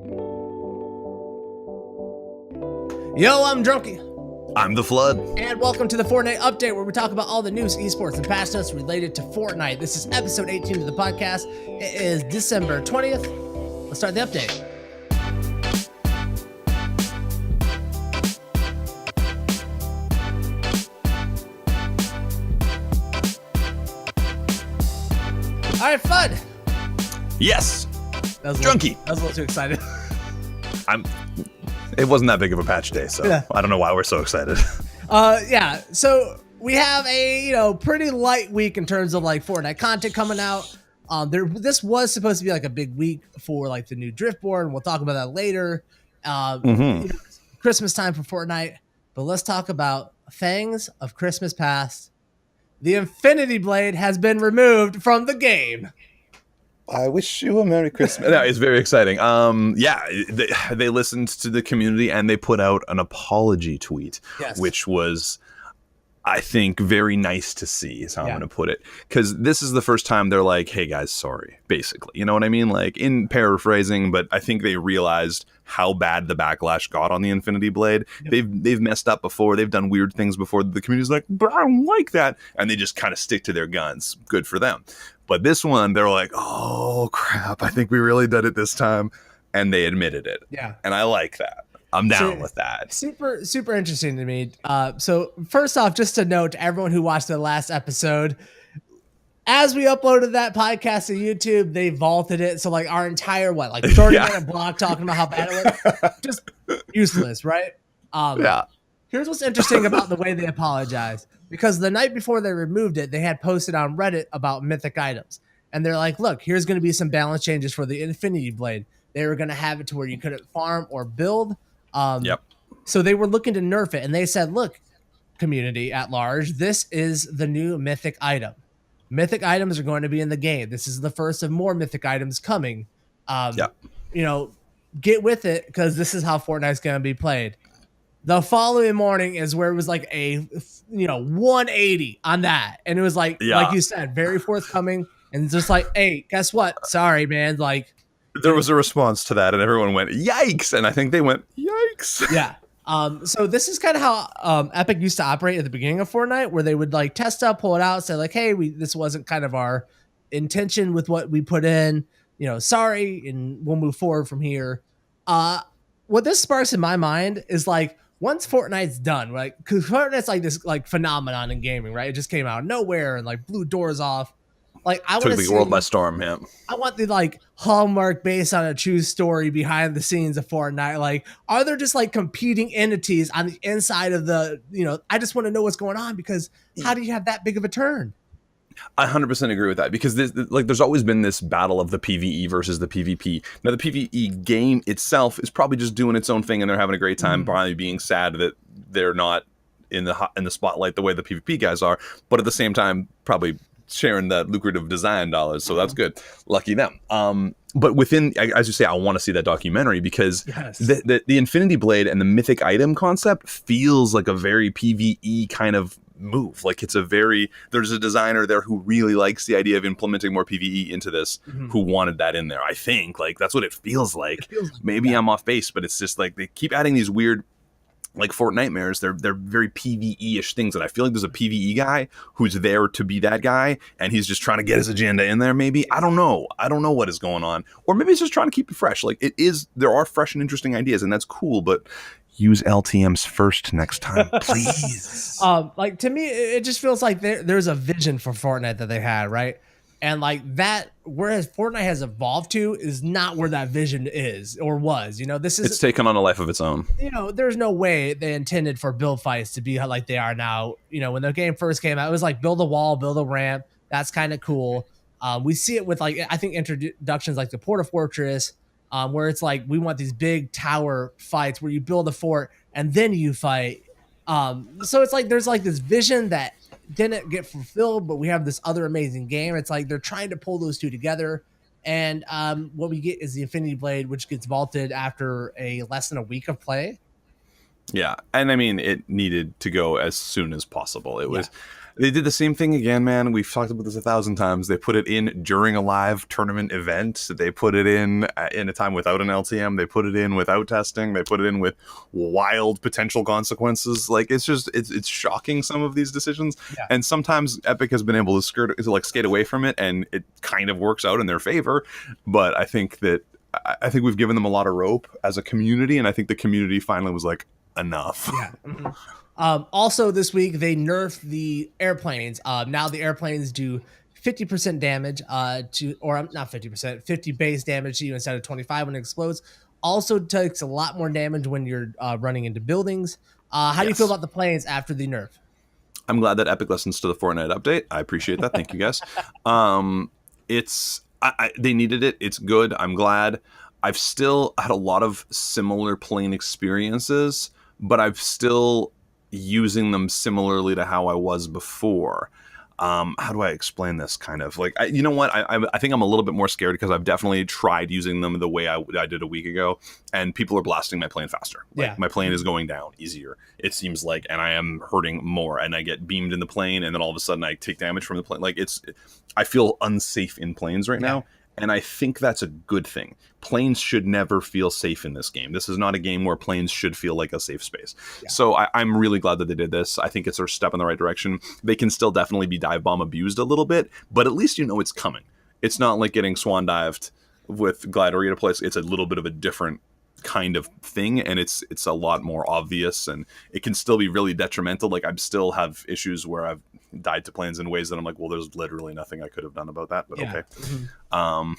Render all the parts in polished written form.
Yo, I'm Drunky. I'm the Flood. And welcome to the Fortnite update, where we talk about all the news, esports, and patch notes related to Fortnite. This is episode 18 of the podcast. It is December 20th. Let's start the update. All right, Flood. Yes. That was Drunky. I was a little too excited. It wasn't that big of a patch day, so yeah. I don't know why we're so excited. Yeah. So we have a pretty light week in terms of like Fortnite content coming out. This was supposed to be like a big week for like the new Driftboard, and we'll talk about that later. Christmas time for Fortnite, but let's talk about things of Christmas past. The Infinity Blade has been removed from the game. I wish you a Merry Christmas. No, it's very exciting. They listened to the community and they put out an apology tweet, which was, I think, very nice to see, is how I'm going to put it. Because this is the first time they're like, hey guys, sorry, basically. You know what I mean? Like, in paraphrasing, but I think they realized how bad the backlash got on the Infinity Blade. Yep. They've messed up before. They've done weird things before. The community's like, but I don't like that. And they just kind of stick to their guns. Good for them. But this one, they're like, oh, crap, I think we really did it this time. And they admitted it. Yeah. And I like that. I'm down with that. Super, super interesting to me. So first off, just a note to everyone who watched the last episode, as we uploaded that podcast to YouTube, they vaulted it. So like our entire, 30-minute blog talking about how bad it was, just useless, right? Here's what's interesting about the way they apologized. Because the night before they removed it, they had posted on Reddit about mythic items. And they're like, look, here's going to be some balance changes for the Infinity Blade. They were going to have it to where you couldn't farm or build. So they were looking to nerf it. And they said, look, community at large, this is the new mythic item. Mythic items are going to be in the game. This is the first of more mythic items coming. Get with it, because this is how Fortnite's going to be played. The following morning is where it was like a 180 on that. And it was like you said, very forthcoming. And just like, hey, guess what? Sorry, man. Like, there was a response to that and everyone went, yikes. And I think they went, yikes. Yeah. So this is kind of how Epic used to operate at the beginning of Fortnite, where they would like test up, pull it out, say like, hey, this wasn't kind of our intention with what we put in, sorry, and we'll move forward from here. What this sparks in my mind is like, once Fortnite's done, right? Because Fortnite's like this like phenomenon in gaming, right? It just came out of nowhere and like blew doors off. Like, I took the world by storm, man. I want the like hallmark based on a true story behind the scenes of Fortnite. Like, are there just like competing entities on the inside of the, I just want to know what's going on, because how do you have that big of a turn? I 100% agree with that, because there's always been this battle of the PvE versus the PvP. Now, the PvE game itself is probably just doing its own thing and they're having a great time, probably being sad that they're not in the spotlight the way the PvP guys are, but at the same time, probably sharing that lucrative design dollars. So that's good. Lucky them. But within, as you say, I want to see that documentary, because the Infinity Blade and the mythic item concept feels like a very PvE kind of move. Like, there's a designer there who really likes the idea of implementing more PvE into this, who wanted that in there. I think like that's what it feels like. Maybe I'm off base, but it's just like they keep adding these weird, like Fortnitemares. They're very PvE-ish things, and I feel like there's a PvE guy who's there to be that guy, and he's just trying to get his agenda in there. Maybe I don't know what is going on, or maybe he's just trying to keep it fresh. Like, there are fresh and interesting ideas, and that's cool, but use LTMs first next time, please. Like, to me, it just feels like there's a vision for Fortnite that they had, right? And like that, whereas Fortnite has evolved to, is not where that vision is or was. It's taken on a life of its own. There's no way they intended for build fights to be like they are now. When the game first came out, it was like build a wall, build a ramp. That's kind of cool. We see it with like, I think, introductions like the Porta Fortress, where it's like, we want these big tower fights where you build a fort and then you fight. So it's like there's like this vision that didn't get fulfilled, but we have this other amazing game. It's like they're trying to pull those two together. And what we get is the Infinity Blade, which gets vaulted after less than a week of play. Yeah, and I mean, it needed to go as soon as possible. It was They did the same thing again, man. We've talked about this 1,000 times. They put it in during a live tournament event. They put it in a time without an LTM. They put it in without testing. They put it in with wild potential consequences. Like, it's just, it's shocking, some of these decisions. Yeah. And sometimes Epic has been able to skate away from it, and it kind of works out in their favor. But I think we've given them a lot of rope as a community, and I think the community finally was like, enough. Yeah. Mm-hmm. Also this week, they nerfed the airplanes. Now the airplanes do 50% damage or not 50%, 50 base damage to you instead of 25 when it explodes. Also takes a lot more damage when you're running into buildings. How do you feel about the planes after the nerf? I'm glad that Epic listens to the Fortnite update. I appreciate that. Thank you, guys. They needed it. It's good. I'm glad. I've still had a lot of similar plane experiences, but I've still using them similarly to how I was before. How do I explain this? Kind of like, you know what? I think I'm a little bit more scared because I've definitely tried using them the way I did a week ago, and people are blasting my plane faster. Like, my plane is going down easier, it seems like, and I am hurting more, and I get beamed in the plane, and then all of a sudden I take damage from the plane. Like, I feel unsafe in planes right now. And I think that's a good thing. Planes should never feel safe in this game. This is not a game where planes should feel like a safe space. Yeah. So I'm really glad that they did this. I think it's a step in the right direction. They can still definitely be dive bomb abused a little bit, but at least you know it's coming. It's not like getting swan dived with Glider place. It's a little bit of a different kind of thing, and it's a lot more obvious, and it can still be really detrimental. Like, I still have issues where I've died to planes in ways that I'm like, well, there's literally nothing I could have done about that, but okay. Mm-hmm.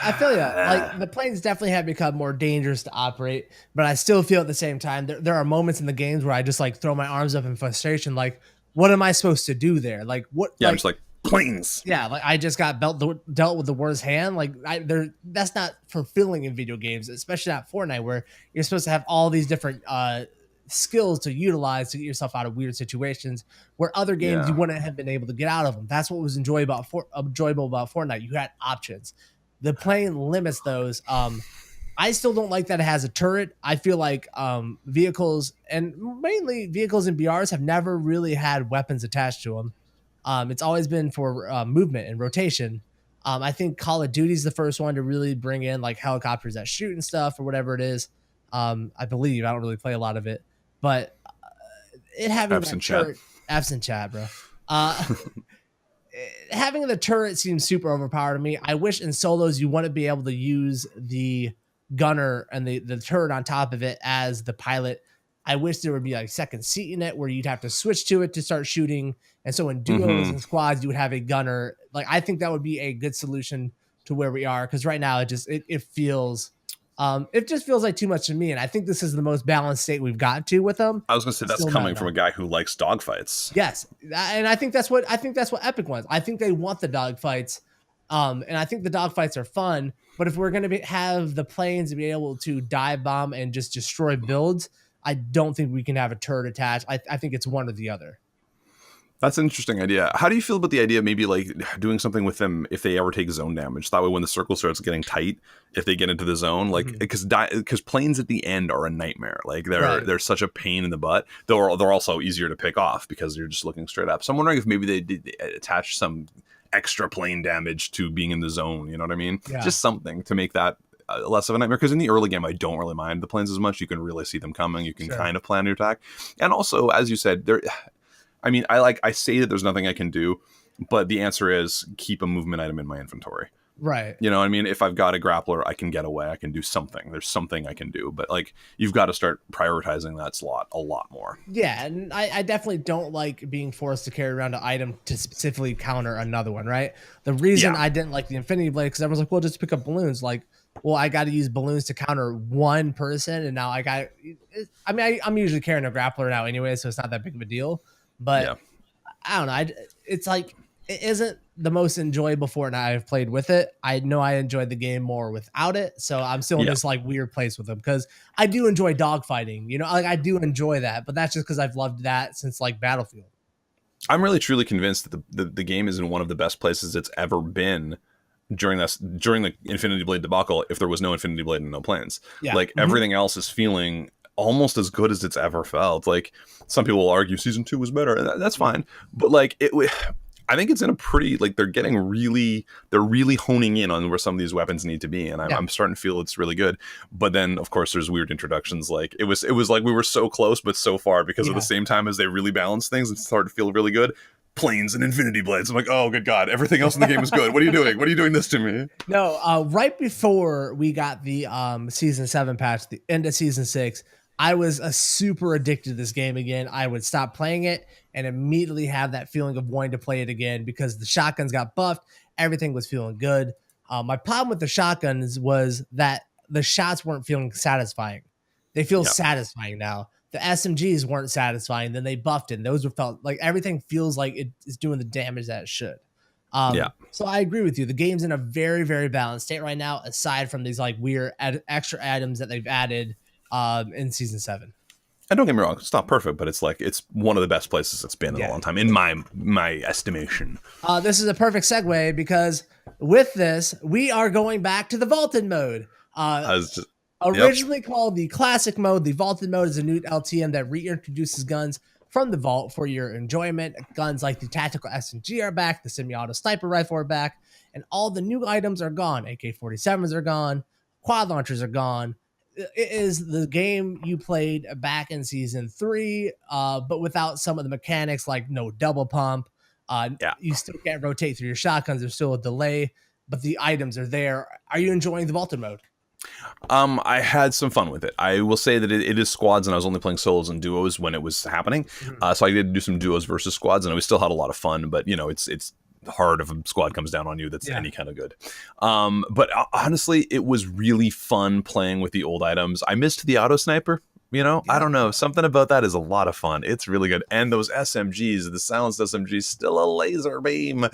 I feel you. Like, the planes definitely have become more dangerous to operate, but I still feel at the same time there are moments in the games where I just like throw my arms up in frustration. Like, what am I supposed to do there? Like, what? Yeah, I'm just like, planes. Yeah, like, I just got dealt with the worst hand. Like, that's not fulfilling in video games, especially not Fortnite, where you're supposed to have all these different skills to utilize to get yourself out of weird situations where other games you wouldn't have been able to get out of them. That's what was enjoyable about Fortnite. You had options. The plane limits those. I still don't like that it has a turret. I feel like vehicles, and mainly vehicles in BRs, have never really had weapons attached to them. It's always been for movement and rotation. I think Call of Duty is the first one to really bring in like helicopters that shoot and stuff, or whatever it is. I believe. I don't really play a lot of it, but it having that turret, absent chat, bro. Having the turret seems super overpowered to me. I wish in solos you wouldn't be able to use the gunner and the turret on top of it as the pilot. I wish there would be like second seat in it where you'd have to switch to it to start shooting. And so in duos and squads, you would have a gunner. Like, I think that would be a good solution to where we are. Cause right now it just feels like too much to me. And I think this is the most balanced state we've got to with them. I was going to say that's coming from a guy who likes dogfights. Yes. And I think that's what Epic wants. I think they want the dogfights. And I think the dogfights are fun, but if we're going to have the planes to be able to dive bomb and just destroy builds, I don't think we can have a turret attached. I think it's one or the other. That's an interesting idea. How do you feel about the idea of maybe like doing something with them if they ever take zone damage? That way when the circle starts getting tight, if they get into the zone, like, because planes at the end are a nightmare. Like, they're such a pain in the butt. They're also easier to pick off because you're just looking straight up. So I'm wondering if maybe they attach some extra plane damage to being in the zone. You know what I mean? Yeah. Just something to make that less of a nightmare, because in the early game I don't really mind the planes as much. You can really see them coming. You can kind of plan your attack, and also, as you said, I say that there's nothing I can do, but the answer is keep a movement item in my inventory. Right. You know what I mean? If I've got a grappler, I can get away. I can do something. There's something I can do. But like, you've got to start prioritizing that slot a lot more. Yeah, and I definitely don't like being forced to carry around an item to specifically counter another one, right? The reason I didn't like the Infinity Blade, because everyone's like, well, just pick up balloons. Like, well, I got to use balloons to counter one person, and now I'm usually carrying a grappler now anyway, so it's not that big of a deal. But I don't know. It's like, it isn't the most enjoyable Fortnite I've played with it. I know I enjoyed the game more without it, so I'm still in this like weird place with them, because I do enjoy dogfighting. You know, like, I do enjoy that, but that's just because I've loved that since like Battlefield. I'm really truly convinced that the game is in one of the best places it's ever been during the Infinity Blade debacle. If there was no Infinity Blade and no planes, like everything else is feeling almost as good as it's ever felt. Like, some people will argue season 2 was better, and that's fine. But like I think it's in a pretty, like, they're really honing in on where some of these weapons need to be, and I'm starting to feel it's really good. But then, of course, there's weird introductions. Like, it was like we were so close but so far, because at the same time as they really balance things, it started to feel really good. Planes and infinity blades. I'm like, oh, good God, everything else in the game is good. What are you doing? What are you doing this to me? No, right before we got the season 7 patch, the end of season 6, I was super addicted to this game again. I would stop playing it and immediately have that feeling of wanting to play it again because the shotguns got buffed. Everything was feeling good. My problem with the shotguns was that the shots weren't feeling satisfying. They feel satisfying now. The SMGs weren't satisfying. Then they buffed it. And those were felt like everything feels like it is doing the damage that it should. So I agree with you. The game's in a very, very balanced state right now, aside from these like weird extra items that they've added in season 7. And don't get me wrong, it's not perfect, but it's one of the best places it's been in a long time, in my estimation. This is a perfect segue because with this, we are going back to the vaulted mode. Originally called the classic mode, the vaulted mode is a new LTM that reintroduces guns from the vault for your enjoyment. Guns like the tactical SMG are back, the semi-auto sniper rifle are back, and all the new items are gone. AK-47s are gone, quad launchers are gone. It is the game you played back in season 3, but without some of the mechanics like no double pump. You still can't rotate through your shotguns. There's still a delay, but the items are there. Are you enjoying the vaulted mode? I had some fun with it. I will say that it is squads, and I was only playing solos and duos when it was happening. So I did do some duos versus squads, and we still had a lot of fun. But it's hard if a squad comes down on you that's any kind of good. But honestly, it was really fun playing with the old items. I missed the auto sniper. I don't know. Something about that is a lot of fun. It's really good. And those SMGs, the silenced SMGs, still a laser beam.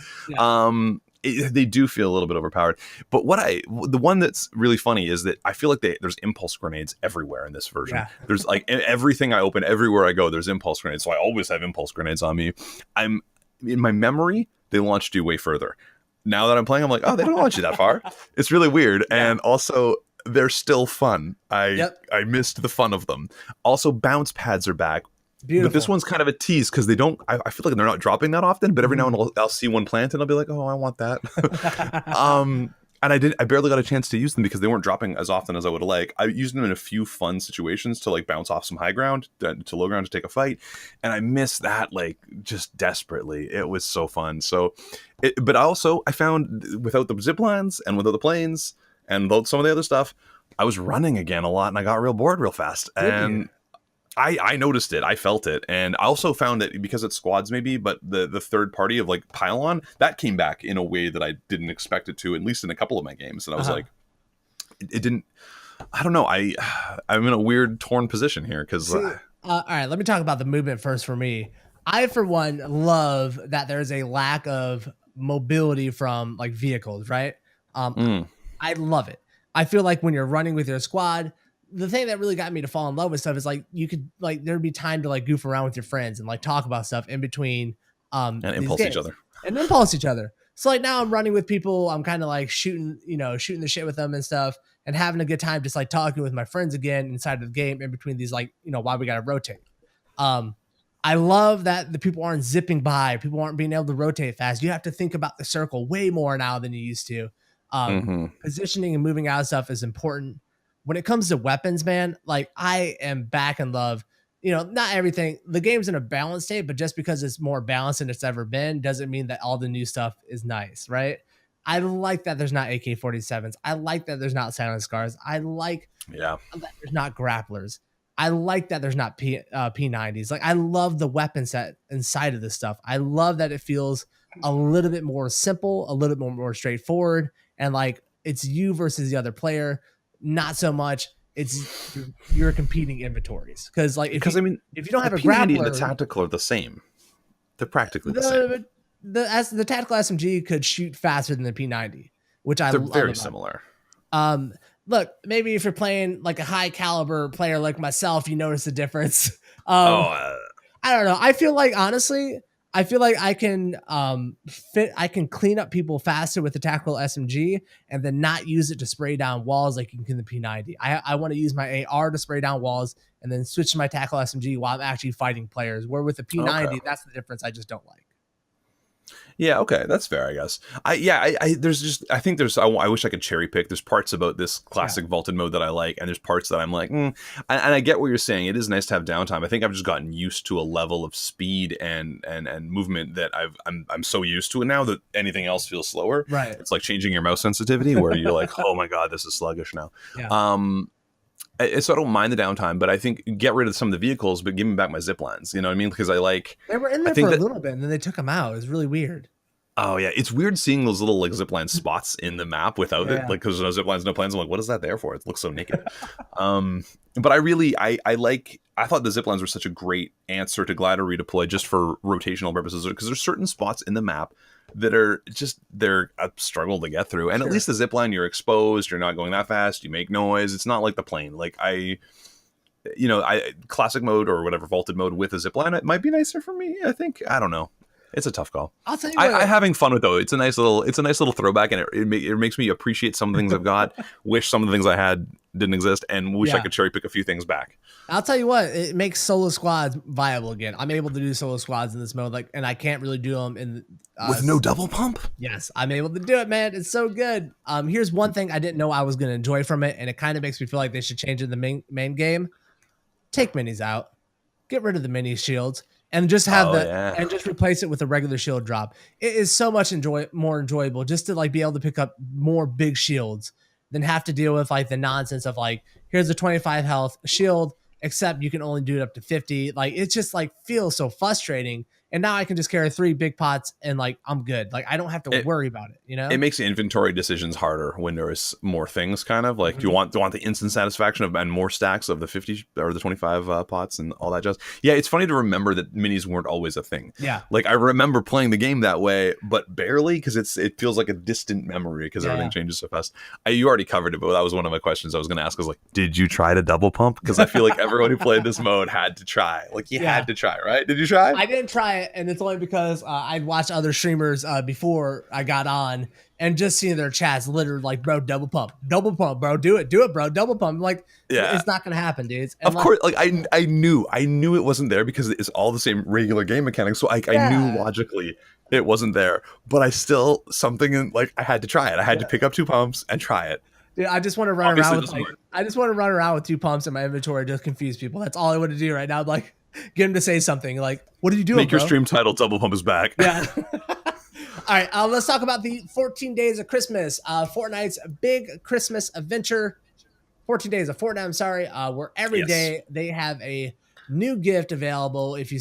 They do feel a little bit overpowered. But the one that's really funny is that I feel like there's impulse grenades everywhere in this version. There's like everything I open, everywhere I go, there's impulse grenades. So I always have impulse grenades on me. In my memory, they launched you way further. Now that I'm playing, I'm like, oh, they don't launch you that far. It's really weird. And also, they're still fun. I missed the fun of them. Also, bounce pads are back. Beautiful. But this one's kind of a tease because they don't. I feel like they're not dropping that often. But every now and then I'll see one plant and I'll be like, oh, I want that. And I barely got a chance to use them because they weren't dropping as often as I would like. I used them in a few fun situations to like bounce off some high ground to low ground to take a fight, and I missed that like just desperately. It was so fun. But I found without the zip lines and without the planes and without some of the other stuff, I was running again a lot, and I got real bored real fast. And I noticed it. I felt it. And I also found that because it's squads maybe, but the third party of like pylon, that came back in a way that I didn't expect it to, at least in a couple of my games. And I was like, it didn't, I don't know. I'm in a weird torn position here because... all right, let me talk about the movement first for me. I, for one, love that there's a lack of mobility from like vehicles, right? I love it. I feel like when you're running with your squad, the thing that really got me to fall in love with stuff is like you could like there'd be time to like goof around with your friends and like talk about stuff in between and impulse each other. So like now I'm running with people, I'm kind of like shooting the shit with them and stuff and having a good time just like talking with my friends again inside of the game in between these like why we gotta rotate. I love that the people aren't zipping by, people aren't being able to rotate fast. You have to think about the circle way more now than you used to. Positioning and moving out of stuff is important. When it comes to weapons, man, like I am back in love. Not everything. The game's in a balanced state, but just because it's more balanced than it's ever been doesn't mean that all the new stuff is nice, right? I like that there's not AK-47s. I like that there's not silent scars. I like that there's not grapplers. I like that there's not P90s. Like I love the weapon set inside of this stuff. I love that it feels a little bit more simple, a little bit more straightforward, and like it's you versus the other player. Not so much. It's your competing inventories if you don't have a grappler, and the tactical are the same. They're practically the same. The tactical SMG could shoot faster than the P90, which they're very similar. Look, maybe if you're playing like a high caliber player like myself, you notice the difference. I don't know. I feel like honestly, I feel like I can I can clean up people faster with the tactical SMG and then not use it to spray down walls like you can the P90. I want to use my AR to spray down walls and then switch to my tactical SMG while I'm actually fighting players. Where with the P90, that's the difference I just don't like. Yeah, okay, that's fair, I guess. I wish I could cherry pick. There's parts about this classic vaulted mode that I like, and there's parts that I'm like, and I get what you're saying. It is nice to have downtime. I think I've just gotten used to a level of speed and movement that I'm so used to it now that anything else feels slower. Right. It's like changing your mouse sensitivity, where you're like, oh my god, this is sluggish now. Yeah. So I don't mind the downtime, but I think get rid of some of the vehicles, but give me back my zip lines. You know what I mean? Because they were in there for a little bit, and then they took them out. It was really weird. Oh yeah, it's weird seeing those little like zipline spots in the map without it, like because there's no ziplines, no planes. I'm like, what is that there for? It looks so naked. But I thought the ziplines were such a great answer to glider redeploy just for rotational purposes, because there's certain spots in the map that are they're a struggle to get through, and at least the zipline, you're exposed, you're not going that fast, you make noise. It's not like the plane. Like classic mode or whatever vaulted mode with a zipline, it might be nicer for me. I think, I don't know. It's a tough call. I'll tell you what. I'm having fun with it, though. It's a nice little throwback, and it makes me appreciate some of the things I've got. Wish some of the things I had didn't exist, and wish I could cherry pick a few things back. I'll tell you what, it makes solo squads viable again. I'm able to do solo squads in this mode, and I can't really do them in with no double pump. Yes, I'm able to do it, man. It's so good. Here's one thing I didn't know I was going to enjoy from it, and it kind of makes me feel like they should change it in the main game. Take minis out, get rid of the mini shields. And just have and just replace it with a regular shield drop. It is so much more enjoyable just to like be able to pick up more big shields than have to deal with like the nonsense of like, here's a 25 health shield, except you can only do it up to 50. Like, it just like feels so frustrating. And now I can just carry 3 big pots and like, I'm good. Like, I don't have to worry about it, you know? It makes inventory decisions harder when there's more things, kind of like, do you want the instant satisfaction of and more stacks of the 50 or the 25 pots and all that jazz? Yeah, it's funny to remember that minis weren't always a thing. Yeah. Like, I remember playing the game that way, but barely, because it feels like a distant memory because everything changes so fast. You already covered it, but that was one of my questions I was going to ask. I was like, did you try to double pump? Because I feel like everyone who played this mode had to try. Like, you had to try, right? Did you try? I didn't try it, and it's only because I'd watched other streamers before I got on, and just seeing their chats literally like, bro, double pump, bro, do it, bro, double pump. I'm like, it's not gonna happen, dudes. And of course, like I knew it wasn't there because it's all the same regular game mechanics. So I knew logically it wasn't there, but I still I had to try it. I had to pick up 2 pumps and try it. Dude, I just want to run around with 2 pumps in my inventory, just confuse people. That's all I want to do right now. I'm like, get him to say something like, what are you doing? Make your stream title "Double Pump is Back." Yeah. All right, let's talk about the 14 days of Christmas. Fortnite's big Christmas adventure. 14 days of Fortnite, I'm sorry. Where every day they have a new gift available if you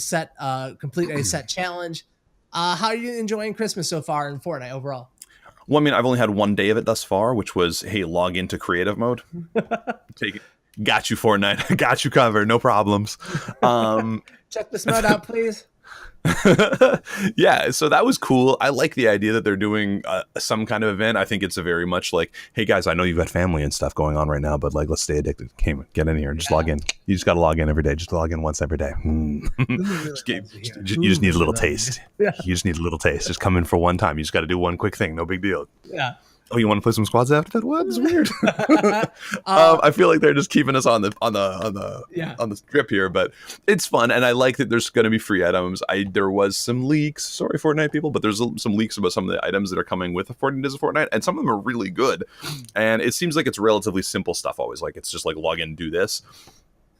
complete a set challenge. How are you enjoying Christmas so far in Fortnite overall? Well, I mean, I've only had 1 day of it thus far, which was, hey, log into creative mode. Take it. Got you, Fortnite. Got you covered. No problems. Check this mode out, please. Yeah, so that was cool. I like the idea that they're doing some kind of event. I think it's a very much like, hey guys, I know you've got family and stuff going on right now, but like, let's stay addicted. Get in here and just log in. You just got to log in every day. Just log in once every day. You just need a little taste. You just need a little taste. Just come in for one time. You just got to do one quick thing. No big deal. Yeah. Oh, you want to play some squads after that? What? It's weird. I feel like they're just keeping us on the strip here, but it's fun, and I like that there's going to be free items. There was some leaks. Sorry, Fortnite people, but there's some leaks about some of the items that are coming with the 14 Days of Fortnite, and some of them are really good. And it seems like it's relatively simple stuff. Always like it's just like log in, do this.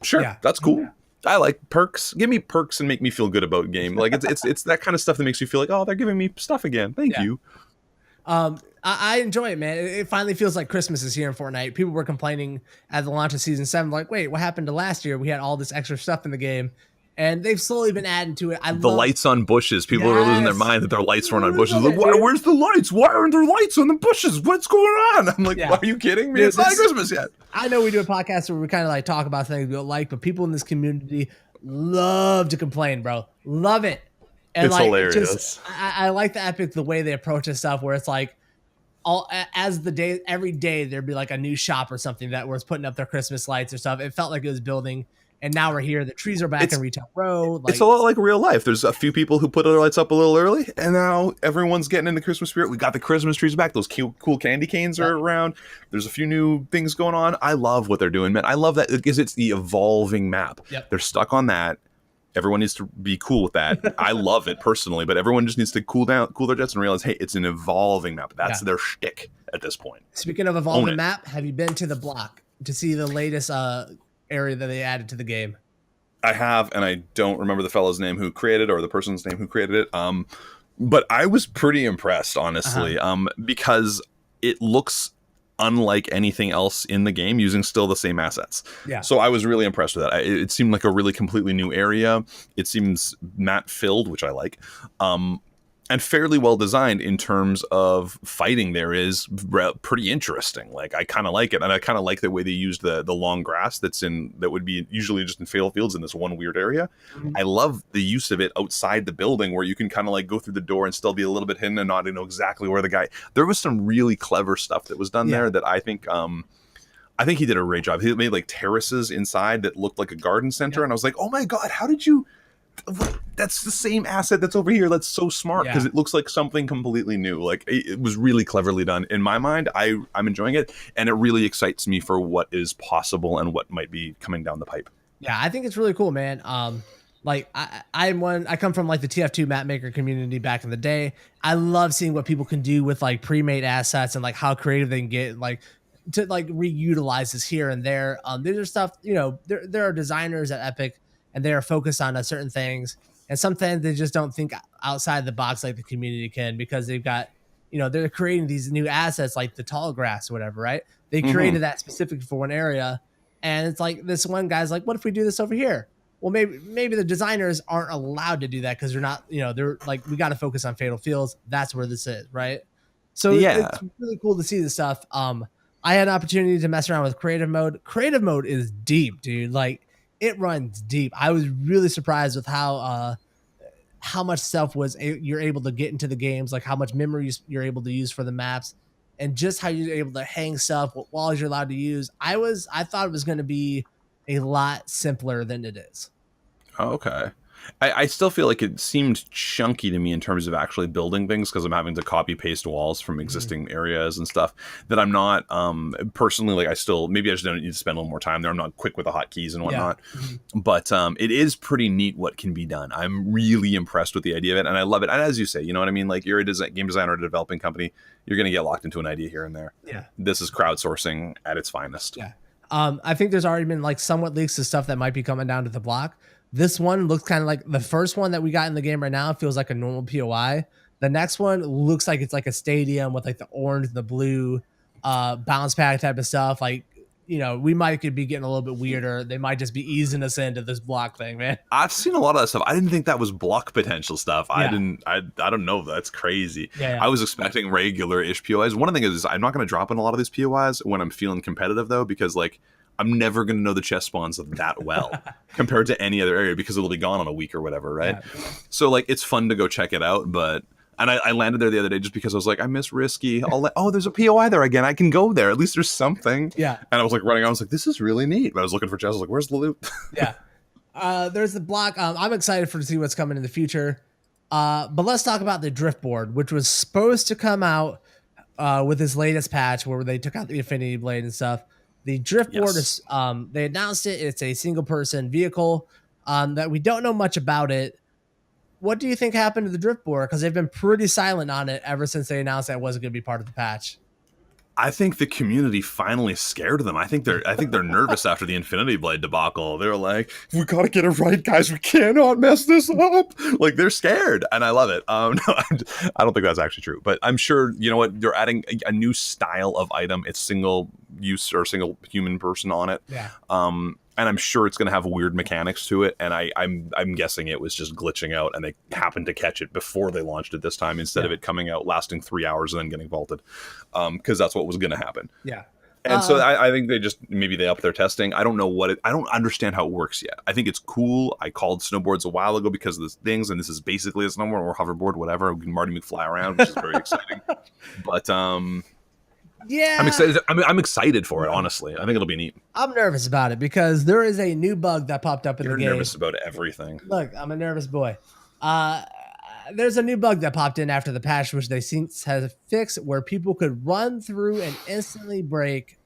Sure, that's cool. Yeah. I like perks. Give me perks and make me feel good about game. Like it's that kind of stuff that makes you feel like, oh, they're giving me stuff again. Thank you. I enjoy it, man. It finally feels like Christmas is here in Fortnite. People were complaining at the launch of Season 7, like, wait, what happened to last year? We had all this extra stuff in the game, and they've slowly been adding to it. The lights on bushes. People are losing their mind that their lights weren't on bushes. Like, where's the lights? Why aren't there lights on the bushes? What's going on? I'm like, are you kidding me? It's not Christmas yet. I know we do a podcast where we kind of like talk about things we don't like, but people in this community love to complain, bro. Love it. And it's hilarious. I like the way they approach this stuff, where it's like, every day there'd be like a new shop or something that was putting up their Christmas lights or stuff. It felt like it was building And now we're here. The trees are back in Retail Row. Like, it's a lot like real life. There's a few people who put their lights up a little early, and now everyone's getting in the Christmas spirit. We got the Christmas trees back. Those cool candy canes are around. There's a few new things going on. I love what they're doing, man. I love that because it's the evolving map. Yep. They're stuck on that. Everyone needs to be cool with that. I love it personally, but everyone just needs to cool their jets and realize, hey, it's an evolving map. That's their shtick at this point. Speaking of evolving map, have you been to the block to see the latest area that they added to the game? I have, and I don't remember the fellow's name who created it or the person's name who created it. But I was pretty impressed, honestly, because it looks unlike anything else in the game, using still the same assets. Yeah. So I was really impressed with that. It seemed like a really completely new area. It seems map filled, which I like. And fairly well designed in terms of fighting. There is pretty interesting. Like, I kind of like it, and I kind of like the way they used the long grass that would be usually just in fatal fields in this one weird area. Mm-hmm. I love the use of it outside the building, where you can kind of like go through the door and still be a little bit hidden and not know exactly where the guy. There was some really clever stuff that was done there that I think he did a great job. He made like terraces inside that looked like a garden center, and I was like, oh my god, how did you? That's the same asset that's over here. That's so smart, because it looks like something completely new. Like, it was really cleverly done. In my mind, I'm enjoying it, and it really excites me for what is possible and what might be coming down the pipe. Yeah, I think it's really cool, man. Like, I come from like the TF2 map maker community back in the day. I love seeing what people can do with like pre-made assets and like how creative they can get, like to like reutilize this here and there. These are stuff, there are designers at Epic, and they are focused on certain things. And sometimes they just don't think outside the box like the community can, because they've got, they're creating these new assets like the tall grass or whatever, right? They created that specific for one area. And it's like, this one guy's like, what if we do this over here? Well, maybe the designers aren't allowed to do that because they're not, they're like, we got to focus on fatal fields. That's where this is, right? So it's really cool to see this stuff. I had an opportunity to mess around with creative mode. Creative mode is deep, dude. Like, it runs deep. I was really surprised with how much stuff you're able to get into the games, like how much memory you're able to use for the maps, and just how you're able to hang stuff, what walls you're allowed to use. I thought it was going to be a lot simpler than it is. Oh, okay. I still feel like it seemed chunky to me in terms of actually building things, because I'm having to copy paste walls from existing areas and stuff that I'm not personally, like, maybe I just don't need to spend a little more time there. I'm not quick with the hotkeys and whatnot. But it is pretty neat what can be done. I'm really impressed with the idea of it, and I love it. And as you say, you know what I mean? Like, you're a game designer at a developing company, you're going to get locked into an idea here and there. Yeah. This is crowdsourcing at its finest. Yeah. I think there's already been like somewhat leaks of stuff that might be coming down to the block. This one looks kind of like the first one that we got in the game right now. It feels like a normal POI. The next one looks like it's like a stadium with like the orange and the blue bounce pad type of stuff. Like, we might could be getting a little bit weirder. They might just be easing us into this block thing, man. I've seen a lot of that stuff. I didn't think that was block potential stuff. Yeah. I don't know. That's crazy. Yeah. I was expecting regular-ish POIs. One of the things is I'm not going to drop in a lot of these POIs when I'm feeling competitive, though, because like, I'm never going to know the chest spawns that well compared to any other area, because it'll be gone in a week or whatever, right? Yeah. So like, it's fun to go check it out, and I landed there the other day just because I was like, I miss Risky. There's a POI there again. I can go there. At least there's something. Yeah. And I was like running around. I was like, this is really neat. But I was looking for chests. I was like, where's the loot? Yeah. There's the block. I'm excited to see what's coming in the future. But let's talk about the Driftboard, which was supposed to come out with this latest patch where they took out the Infinity Blade and stuff. The Driftboard is, they announced it. It's a single person vehicle that we don't know much about it. What do you think happened to the Driftboard? Because they've been pretty silent on it ever since they announced that it wasn't going to be part of the patch. I think the community finally scared them. I think they're nervous after the Infinity Blade debacle. They're like, we got to get it right, guys. We cannot mess this up. Like, they're scared, and I love it. No, I don't think that's actually true, but I'm sure, you know what? They're adding a new style of item. It's single use or single human person on it. Yeah. And I'm sure it's going to have weird mechanics to it. And I'm guessing it was just glitching out, and they happened to catch it before they launched it this time, instead of it coming out lasting 3 hours and then getting vaulted, because that's what was going to happen. Yeah. And so I think maybe they up their testing. I don't know I don't understand how it works yet. I think it's cool. I called snowboards a while ago because of the things, and this is basically a snowboard or hoverboard, whatever. We can Marty McFly around, which is very exciting. But Yeah, I'm excited. I'm excited for it. Honestly, I think it'll be neat. I'm nervous about it because there is a new bug that popped up in the game. You're nervous about everything. Look, I'm a nervous boy. There's a new bug that popped in after the patch, which they since has fixed, where people could run through and instantly break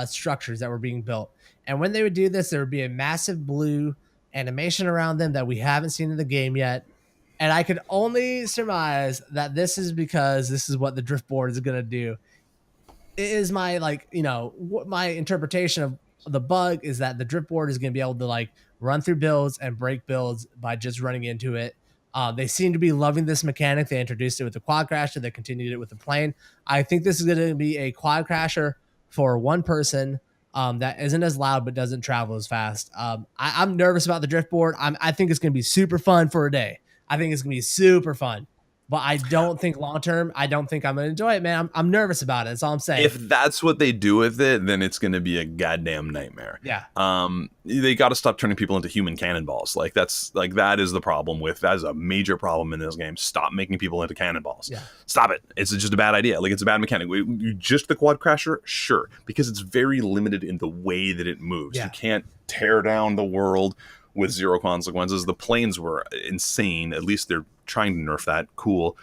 structures that were being built. And when they would do this, there would be a massive blue animation around them that we haven't seen in the game yet. And I could only surmise that this is because this is what the Driftboard is going to do. It is my, what my interpretation of the bug is that the Driftboard is going to be able to run through builds and break builds by just running into it. They seem to be loving this mechanic. They introduced it with the quad crasher. They continued it with the plane. I think this is going to be a quad crasher for one person that isn't as loud but doesn't travel as fast. I'm nervous about the Driftboard. I think it's going to be super fun for a day. I think it's going to be super fun. But I don't think long term, I don't think I'm going to enjoy it, man. I'm nervous about it. That's all I'm saying. If that's what they do with it, then it's going to be a goddamn nightmare. Yeah. They got to stop turning people into human cannonballs. That is the problem that is a major problem in this game. Stop making people into cannonballs. Yeah. Stop it. It's just a bad idea. It's a bad mechanic. Just the quad crasher, sure, because it's very limited in the way that it moves. Yeah. You can't tear down the world with zero consequences. The planes were insane. At least they're trying to nerf that. Cool.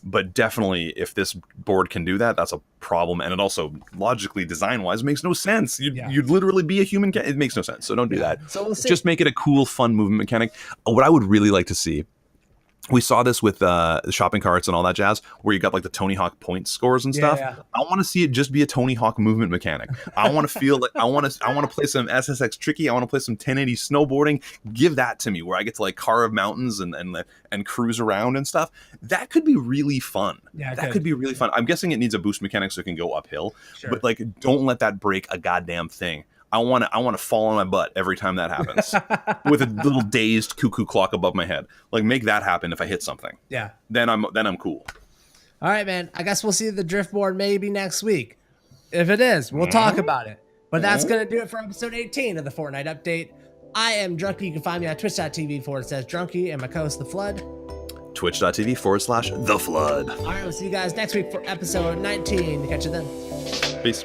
But definitely, if this board can do that, that's a problem. And it also, logically, design-wise, makes no sense. You'd literally be a human. It makes no sense. So don't do that. So we'll see. Just make it a cool, fun movement mechanic. What I would really like to see, we saw this with the shopping carts and all that jazz, where you got the Tony Hawk point scores and stuff. Yeah. I want to see it just be a Tony Hawk movement mechanic. I want to feel I want to play some SSX Tricky. I want to play some 1080 snowboarding. Give that to me, where I get to carve mountains and cruise around and stuff. That could be really fun. Yeah, that could be really fun. I'm guessing it needs a boost mechanic so it can go uphill. Sure. But don't let that break a goddamn thing. I want to fall on my butt every time that happens with a little dazed cuckoo clock above my head. Make that happen if I hit something. Yeah. Then I'm cool. All right, man. I guess we'll see the Driftboard maybe next week. If it is, we'll talk about it. But that's going to do it for episode 18 of the Fortnite Update. I am Drunky. You can find me on twitch.tv/Drunky and my co-host, The Flood. Twitch.tv/The Flood. All right, we'll see you guys next week for episode 19. Catch you then. Peace.